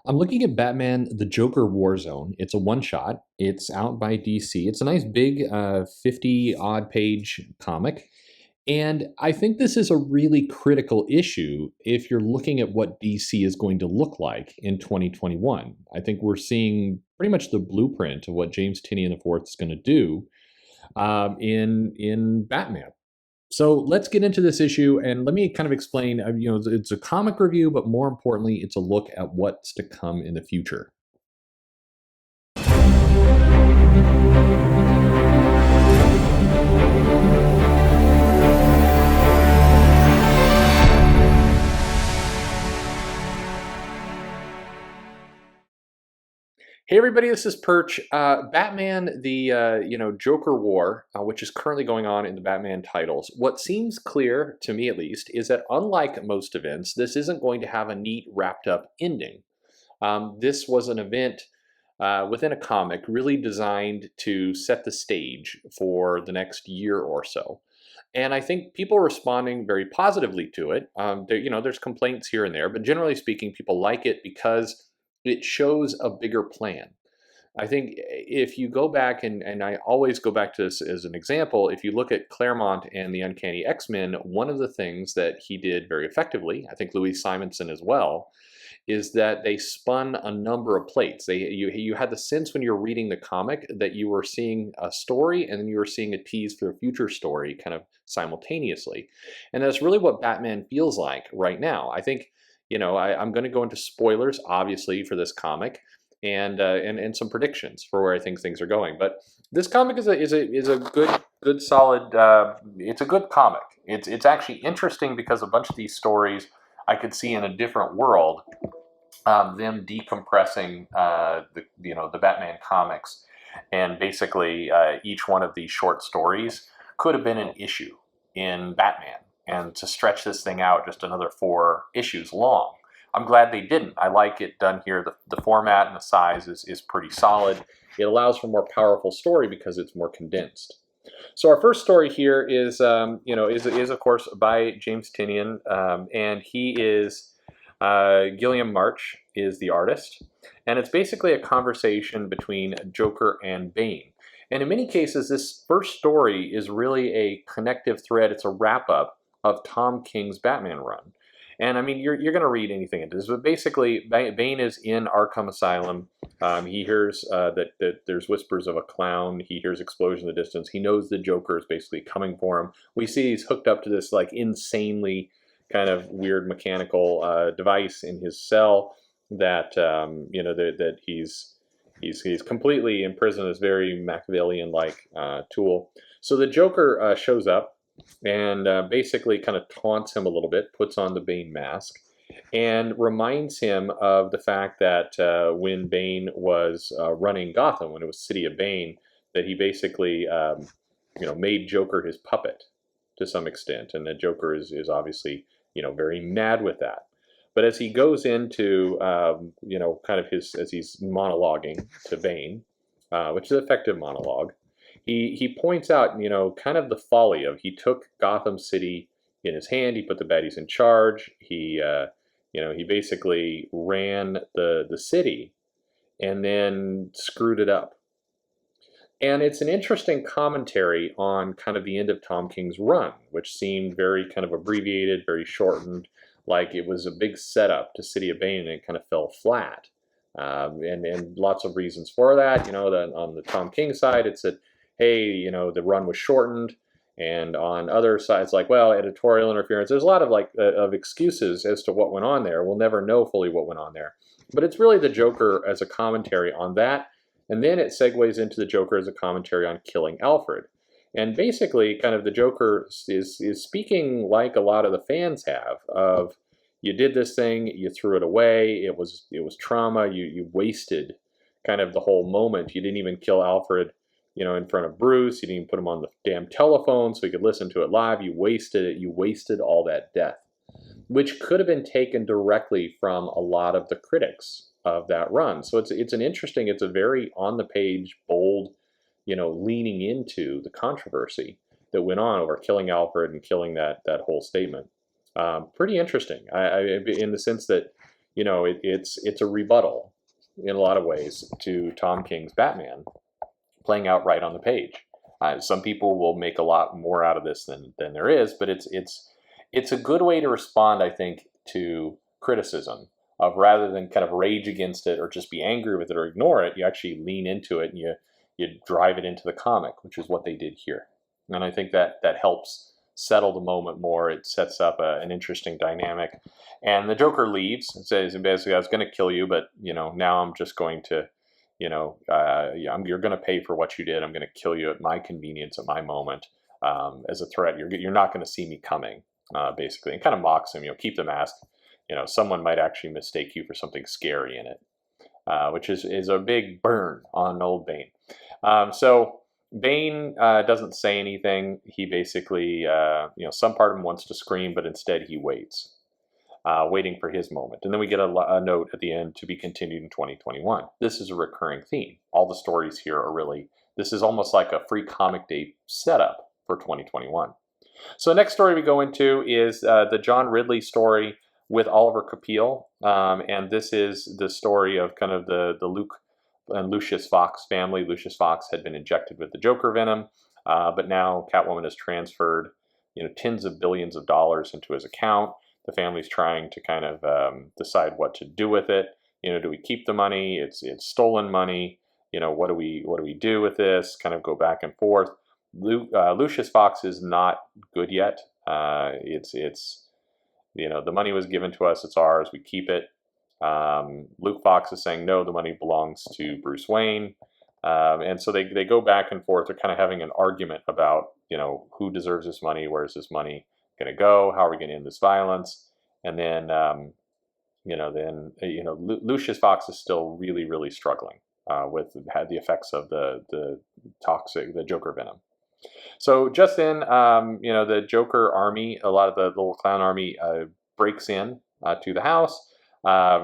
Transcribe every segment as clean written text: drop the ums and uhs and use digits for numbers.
I'm looking at Batman the Joker Warzone. It's a one shot. It's out by DC. It's a nice big 50 odd page comic. And I think this is a really critical issue if you're looking at what DC is going to look like in 2021. I think we're seeing pretty much the blueprint of what James Tynion IV is going to do in Batman. So let's get into this issue and let me kind of explain. It's a comic review, but more importantly, it's a look at what's to come in the future. Hey everybody, this is Perch. Batman, the Joker War, which is currently going on in the Batman titles. What seems clear, to me at least, is that unlike most events, this isn't going to have a neat wrapped up ending. This was an event within a comic really designed to set the stage for the next year or so. And I think people are responding very positively to it. There's complaints here and there, but generally speaking, people like it because it shows a bigger plan. I think if you go back, and I always go back to this as an example, if you look at Claremont and the Uncanny X-Men, one of the things that he did very effectively, I think Louise Simonson as well, is that they spun a number of plates. You had the sense when you're reading the comic that you were seeing a story and then you were seeing a tease for a future story kind of simultaneously. And that's really what Batman feels like right now. I think I'm going to go into spoilers, obviously, for this comic, and some predictions for where I think things are going. But this comic is a good solid. It's a good comic. It's actually interesting because a bunch of these stories I could see in a different world, them decompressing the Batman comics, and basically each one of these short stories could have been an issue in Batman. And to stretch this thing out just another 4 issues long. I'm glad they didn't. I like it done here. The format and the size is pretty solid. It allows for more powerful story because it's more condensed. So our first story here is of course by James Tynion, and he is Gilliam March is the artist, and it's basically a conversation between Joker and Bane. And in many cases, this first story is really a connective thread. It's a wrap up of Tom King's Batman run. And I mean, you're going to read anything into this, but basically, Bane is in Arkham Asylum. He hears that there's whispers of a clown. He hears explosion in the distance. He knows the Joker is basically coming for him. We see he's hooked up to this like insanely kind of weird mechanical device in his cell that that he's completely imprisoned. This very Machiavellian-like tool. So the Joker shows up and basically kind of taunts him a little bit, puts on the Bane mask, and reminds him of the fact that when Bane was running Gotham, when it was City of Bane, that he basically made Joker his puppet to some extent, and that Joker is obviously very mad with that. But as he goes into kind of as he's monologuing to Bane, which is an effective monologue, he points out, kind of the folly of he took Gotham City in his hand. He put the baddies in charge. He basically ran the city and then screwed it up. And it's an interesting commentary on kind of the end of Tom King's run, which seemed very kind of abbreviated, very shortened, like it was a big setup to City of Bane, and it kind of fell flat. And lots of reasons for that. On the Tom King side, it's that, hey, the run was shortened, and on other sides, like, well, editorial interference. There's a lot of of excuses as to what went on there. We'll never know fully what went on there, but it's really the Joker as a commentary on that, and then it segues into the Joker as a commentary on killing Alfred, and basically, kind of the Joker is speaking like a lot of the fans have of, you did this thing, you threw it away, it was trauma, you wasted kind of the whole moment. You didn't even kill Alfred in front of Bruce. You didn't even put him on the damn telephone so he could listen to it live. You wasted it. You wasted all that death, which could have been taken directly from a lot of the critics of that run. So it's a very on the page, bold, leaning into the controversy that went on over killing Alfred and killing that whole statement. Pretty interesting. In the sense that, it's a rebuttal in a lot of ways to Tom King's Batman playing out right on the page. Some people will make a lot more out of this than there is, but it's a good way to respond, I think, to criticism of, rather than kind of rage against it or just be angry with it or ignore it, you actually lean into it and you drive it into the comic, which is what they did here. And I think that helps settle the moment more. It sets up an interesting dynamic. And the Joker leaves and says, basically, I was going to kill you, but now I'm just going to, you're going to pay for what you did. I'm going to kill you at my convenience, at my moment, as a threat. You're not going to see me coming, basically, and kind of mocks him. Keep the mask. Someone might actually mistake you for something scary in it, which is a big burn on old Bane. So Bane doesn't say anything. He basically, some part of him wants to scream, but instead he waits. Waiting for his moment. And then we get a note at the end, to be continued in 2021. This is a recurring theme. All the stories here are really, this is almost like a free comic day setup for 2021. So the next story we go into is the John Ridley story with Oliver Capil. And this is the story of kind of the Luke and Lucius Fox family. Lucius Fox had been injected with the Joker venom, but now Catwoman has transferred tens of billions of dollars into his account. The family's trying to kind of decide what to do with it. Do we keep the money? It's stolen money. What do we do with this? Kind of go back and forth. Lucius Fox is not good yet. The money was given to us. It's ours. We keep it. Luke Fox is saying, no, the money belongs to Bruce Wayne. And so they go back and forth. They're kind of having an argument about, who deserves this money? Where's this money going to go? How are we going to end this violence? And then, Lucius Fox is still really, really struggling with the effects of the Joker venom. So just then, the Joker army, a lot of the little clown army breaks in to the house,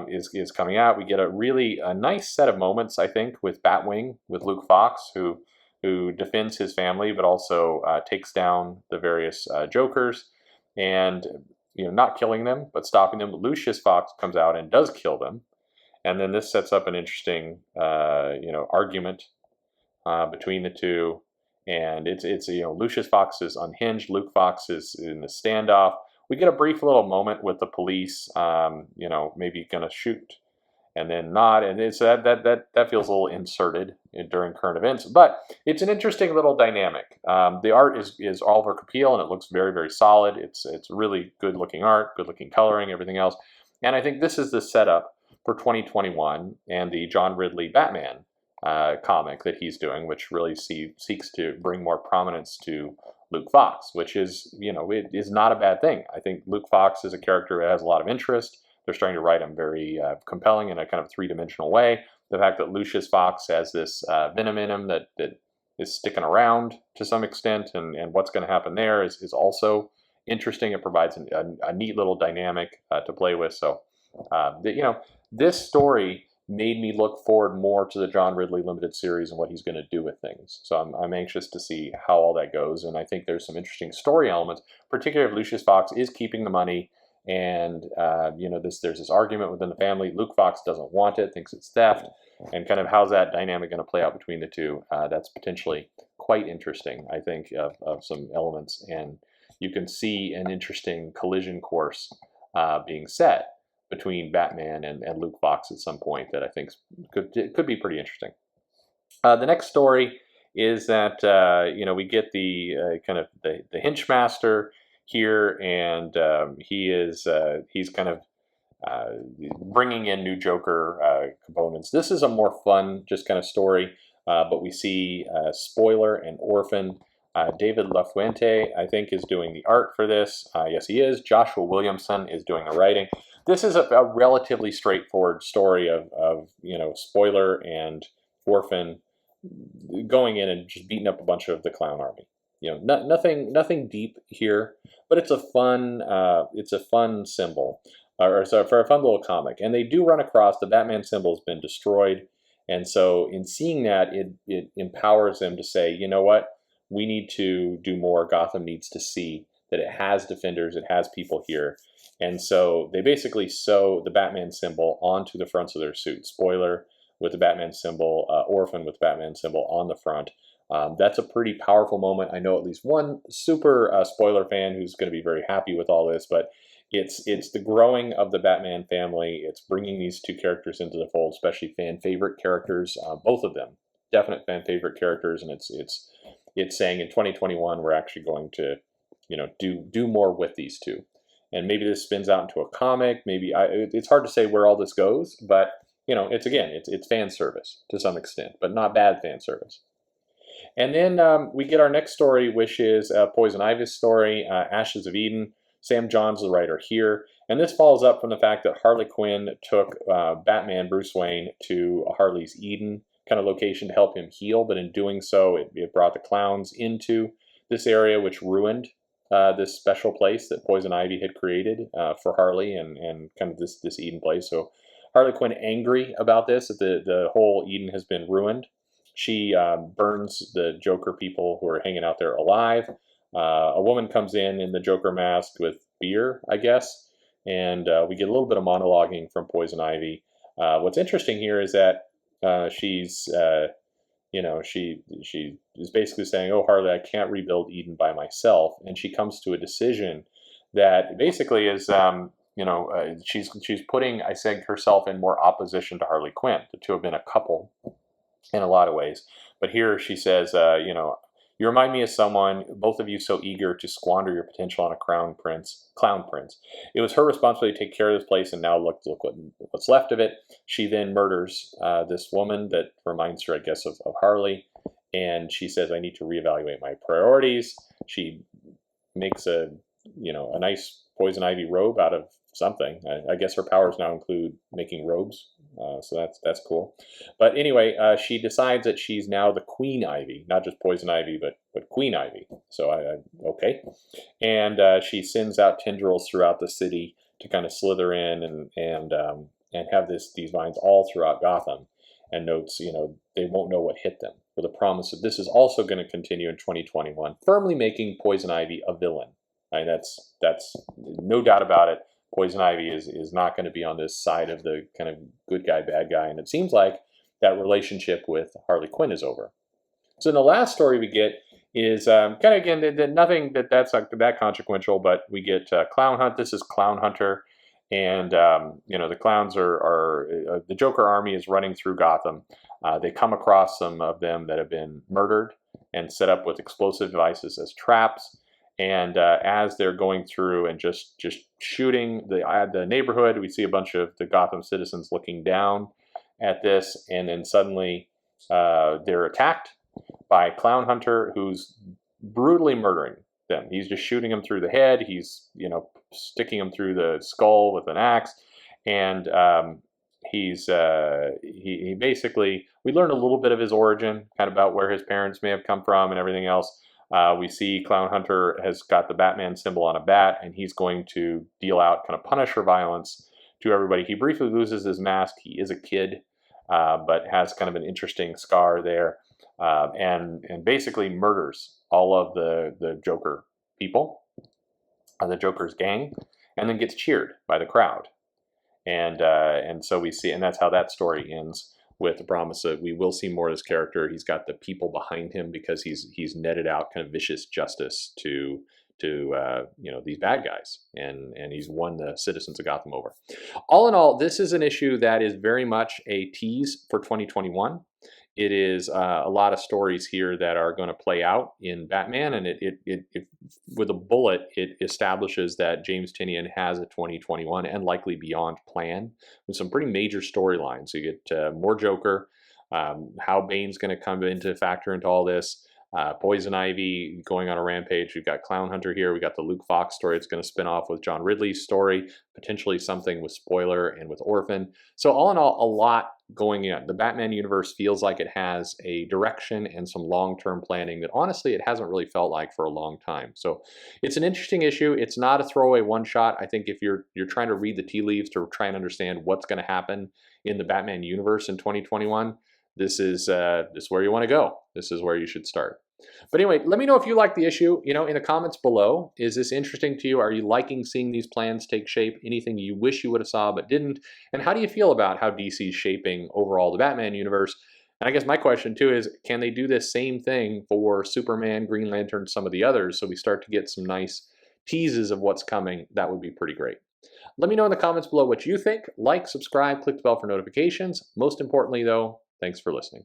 is coming out. We get a nice set of moments, I think, with Batwing, with Luke Fox, who defends his family, but also takes down the various Jokers, and not killing them, but stopping them. Lucius Fox comes out and does kill them, and then this sets up an interesting argument between the two. And it's Lucius Fox is unhinged. Luke Fox is in the standoff. We get a brief little moment with the police, maybe gonna shoot, and then not, and it's that feels a little inserted during current events, but it's an interesting little dynamic. The art is Oliver Capil, and it looks very, very solid. It's really good looking art, good looking coloring, everything else, and I think this is the setup for 2021 and the John Ridley Batman comic that he's doing, which really seeks to bring more prominence to Luke Fox, which is, it is not a bad thing. I think Luke Fox is a character that has a lot of interest. They're starting to write him very compelling in a kind of three-dimensional way. The fact that Lucius Fox has this venom in him that is sticking around to some extent, and what's going to happen there is also interesting. It provides a neat little dynamic to play with. So, this story made me look forward more to the John Ridley limited series and what he's going to do with things. So I'm anxious to see how all that goes. And I think there's some interesting story elements, particularly if Lucius Fox is keeping the money. And, there's this argument within the family. Luke Fox doesn't want it, thinks it's theft. And kind of how's that dynamic going to play out between the two? That's potentially quite interesting, I think, of some elements. And you can see an interesting collision course being set between Batman and Luke Fox at some point that I think could be pretty interesting. The next story is that, we get the kind of the Henchmaster here, and he's kind of bringing in new Joker components. This is a more fun, just kind of story, but we see Spoiler and Orphan. David LaFuente, I think, is doing the art for this. Yes, he is. Joshua Williamson is doing the writing. This is a relatively straightforward story of Spoiler and Orphan going in and just beating up a bunch of the clown army. Nothing deep here, but it's a fun symbol, or sorry, for a fun little comic. And they do run across the Batman symbol has been destroyed, and so in seeing that, it empowers them to say, you know what, we need to do more. Gotham needs to see that it has defenders, it has people here. And so they basically sew the Batman symbol onto the fronts of their suits. Spoiler with the Batman symbol, Orphan with the Batman symbol on the front. That's a pretty powerful moment. I know at least one super spoiler fan who's going to be very happy with all this, but it's the growing of the Batman family. It's bringing these two characters into the fold, especially fan favorite characters, both of them, definite fan favorite characters, and it's saying in 2021 we're actually going to, do more with these two, and maybe this spins out into a comic. Maybe it's hard to say where all this goes, but it's fan service to some extent, but not bad fan service. And then we get our next story, which is Poison Ivy's story, Ashes of Eden. Sam John's the writer here. And this follows up from the fact that Harley Quinn took Batman Bruce Wayne to Harley's Eden kind of location to help him heal. But in doing so, it brought the clowns into this area, which ruined this special place that Poison Ivy had created for Harley and kind of this Eden place. So Harley Quinn angry about this, that the whole Eden has been ruined. She burns the Joker people who are hanging out there alive. A woman comes in the Joker mask with beer, I guess, and we get a little bit of monologuing from Poison Ivy. What's interesting here is that she's, she is basically saying, "Oh, Harley, I can't rebuild Eden by myself," and she comes to a decision that basically is, she's putting, I think, herself in more opposition to Harley Quinn. The two have been a couple in a lot of ways. But here she says, you remind me of someone, both of you so eager to squander your potential on a clown prince. It was her responsibility to take care of this place, and now look what's left of it. She then murders this woman that reminds her, I guess, of Harley. And she says, I need to reevaluate my priorities. She makes a nice Poison Ivy robe out of something. I guess her powers now include making robes. So that's cool. But anyway, she decides that she's now the Queen Ivy, not just Poison Ivy, but Queen Ivy. So okay. And she sends out tendrils throughout the city to kind of slither in and have these vines all throughout Gotham. And notes, they won't know what hit them, with a promise that this is also going to continue in 2021, firmly making Poison Ivy a villain. That's no doubt about it. Poison Ivy is not going to be on this side of the kind of good guy, bad guy. And it seems like that relationship with Harley Quinn is over. So in the last story we get is kind of, again, nothing that's like that consequential, but we get Clown Hunt. This is Clown Hunter. And, the clowns are the Joker army is running through Gotham. They come across some of them that have been murdered and set up with explosive devices as traps. And as they're going through and just shooting the neighborhood, we see a bunch of the Gotham citizens looking down at this, and then suddenly they're attacked by Clown Hunter, who's brutally murdering them. He's just shooting them through the head. He's sticking them through the skull with an axe, and he basically, we learn a little bit of his origin, kind of about where his parents may have come from and everything else. We see Clown Hunter has got the Batman symbol on a bat, and he's going to deal out kind of Punisher violence to everybody. He briefly loses his mask. He is a kid, but has kind of an interesting scar there, and basically murders all of the Joker people, the Joker's gang, and then gets cheered by the crowd. And so we see, and that's how that story ends, with the promise that we will see more of this character. He's got the people behind him because he's netted out kind of vicious justice to these bad guys, and he's won the citizens of Gotham over. All in all, this is an issue that is very much a tease for 2021. It is a lot of stories here that are going to play out in Batman, and it with a bullet, it establishes that James Tynion has a 2021 and likely beyond plan with some pretty major storylines. So you get more Joker, how Bane's going to come into factor into all this, Poison Ivy going on a rampage. We've got Clown Hunter here. We got the Luke Fox story. It's going to spin off with John Ridley's story, potentially something with Spoiler and with Orphan. So all in all, a lot going in. The Batman universe feels like it has a direction and some long-term planning that honestly it hasn't really felt like for a long time. So it's an interesting issue. It's not a throwaway one-shot. I think if you're trying to read the tea leaves to try and understand what's going to happen in the Batman universe in 2021, this is where you want to go. This is where you should start. But anyway, let me know if you like the issue, in the comments below. Is this interesting to you? Are you liking seeing these plans take shape? Anything you wish you would have saw but didn't? And how do you feel about how DC's shaping overall the Batman universe? And I guess my question too is, can they do this same thing for Superman, Green Lantern, some of the others, so we start to get some nice teases of what's coming? That would be pretty great. Let me know in the comments below what you think. Like, subscribe, click the bell for notifications. Most importantly though, thanks for listening.